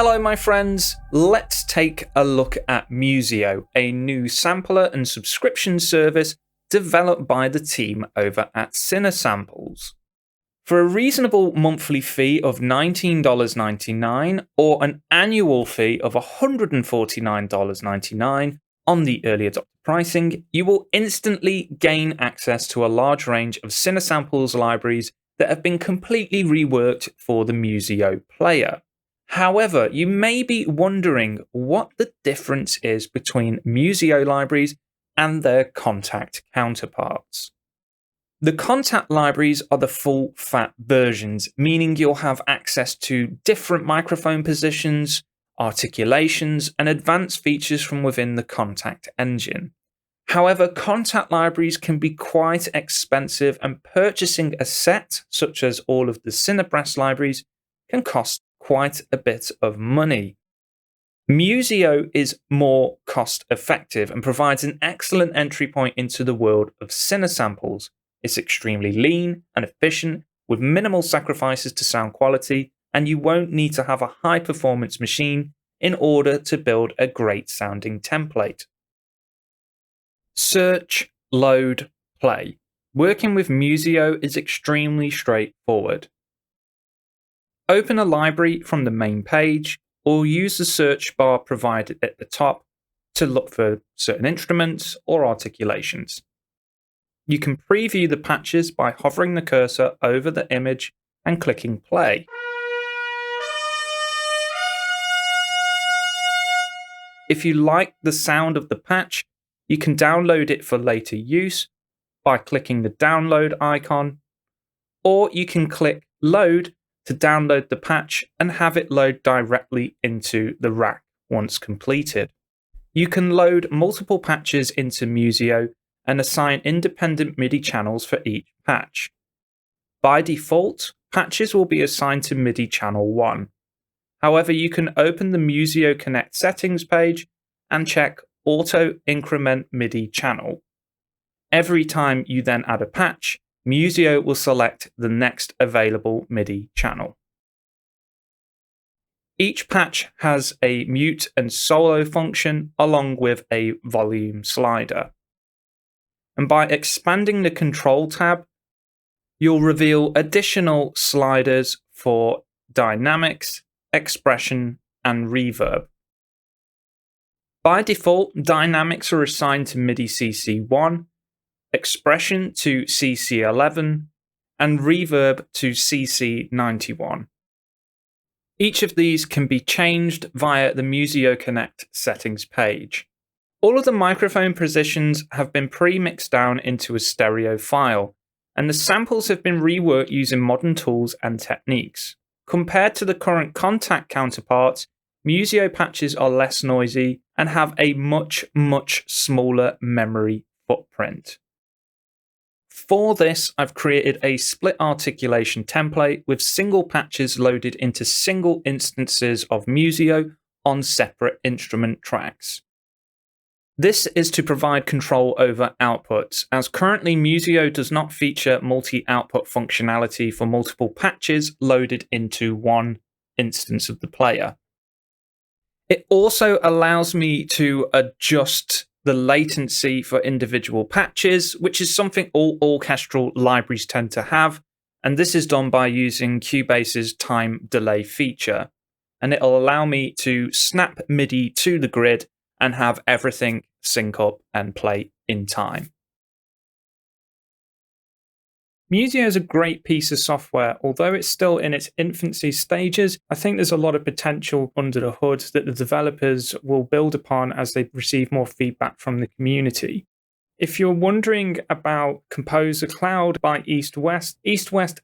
Hello my friends, let's take a look at Musio, a new sampler and subscription service developed by the team over at Cinesamples. For a reasonable monthly fee of $19.99 or an annual fee of $149.99 on the early adopter pricing, you will instantly gain access to a large range of Cinesamples libraries that have been completely reworked for the Musio player. However, you may be wondering what the difference is between Musio libraries and their Kontakt counterparts. The Kontakt libraries are the full-fat versions, meaning you'll have access to different microphone positions, articulations, and advanced features from within the Kontakt engine. However, Kontakt libraries can be quite expensive, and purchasing a set, such as all of the Cinebrass libraries, can cost quite a bit of money. Musio is more cost effective and provides an excellent entry point into the world of Cinesamples. It's extremely lean and efficient with minimal sacrifices to sound quality, and you won't need to have a high performance machine in order to build a great sounding template. Search, load, play. Working with Musio is extremely straightforward. Open a library from the main page, or use the search bar provided at the top to look for certain instruments or articulations. You can preview the patches by hovering the cursor over the image and clicking play. If you like the sound of the patch, you can download it for later use by clicking the download icon, or you can click load to download the patch and have it load directly into the rack once completed. You can load multiple patches into Musio and assign independent MIDI channels for each patch. By default, patches will be assigned to MIDI channel 1. However, you can open the Musio Connect settings page and check Auto Increment MIDI channel. Every time you then add a patch, Musio will select the next available MIDI channel. Each patch has a mute and solo function along with a volume slider. And by expanding the control tab, you'll reveal additional sliders for dynamics, expression, and reverb. By default, dynamics are assigned to MIDI CC1, expression to CC11, and reverb to CC91. Each of these can be changed via the Musio Connect settings page. All of the microphone positions have been pre-mixed down into a stereo file, and the samples have been reworked using modern tools and techniques. Compared to the current Kontakt counterparts, Musio patches are less noisy and have a much smaller memory footprint. For this, I've created a split articulation template with single patches loaded into single instances of Musio on separate instrument tracks. This is to provide control over outputs, as currently Musio does not feature multi-output functionality for multiple patches loaded into one instance of the player. It also allows me to adjust the latency for individual patches, which is something all orchestral libraries tend to have, and this is done by using Cubase's time delay feature. And it'll allow me to snap MIDI to the grid and have everything sync up and play in time. Musio is a great piece of software. Although it's still in its infancy stages, I think there's a lot of potential under the hood that the developers will build upon as they receive more feedback from the community. If you're wondering about Composer Cloud by East West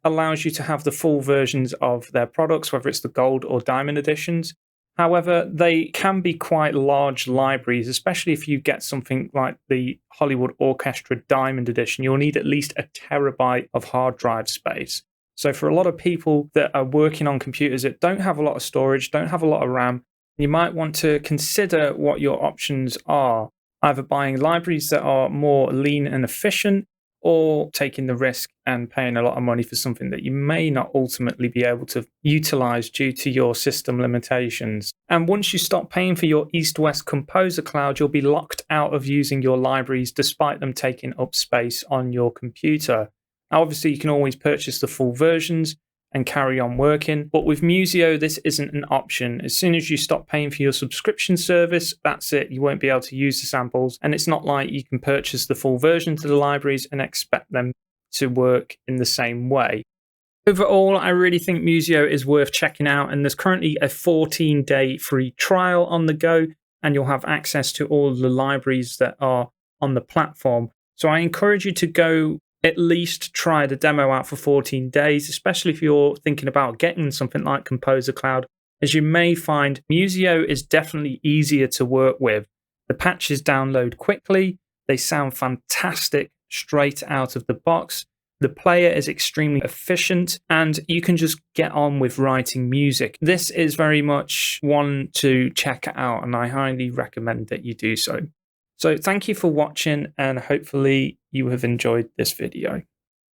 allows you to have the full versions of their products, whether it's the gold or diamond editions. However, they can be quite large libraries, especially if you get something like the Hollywood Orchestra Diamond Edition. You'll need at least a terabyte of hard drive space. So for a lot of people that are working on computers that don't have a lot of storage, don't have a lot of RAM, you might want to consider what your options are, either buying libraries that are more lean and efficient, or taking the risk and paying a lot of money for something that you may not ultimately be able to utilize due to your system limitations. And once you stop paying for your East-West Composer Cloud, you'll be locked out of using your libraries despite them taking up space on your computer. Now, obviously, you can always purchase the full versions and carry on working. But with Musio, this isn't an option. As soon as you stop paying for your subscription service, that's it. You won't be able to use the samples. And it's not like you can purchase the full version to the libraries and expect them to work in the same way. Overall, I really think Musio is worth checking out. And there's currently a 14-day free trial on the go, and you'll have access to all the libraries that are on the platform. So I encourage you to go at least try the demo out for 14 days, especially if you're thinking about getting something like Composer Cloud, as you may find Musio is definitely easier to work with. The patches download quickly, they sound fantastic straight out of the box, the player is extremely efficient, and you can just get on with writing music. This is very much one to check out, and I highly recommend that you do so. So thank you for watching, and hopefully you have enjoyed this video.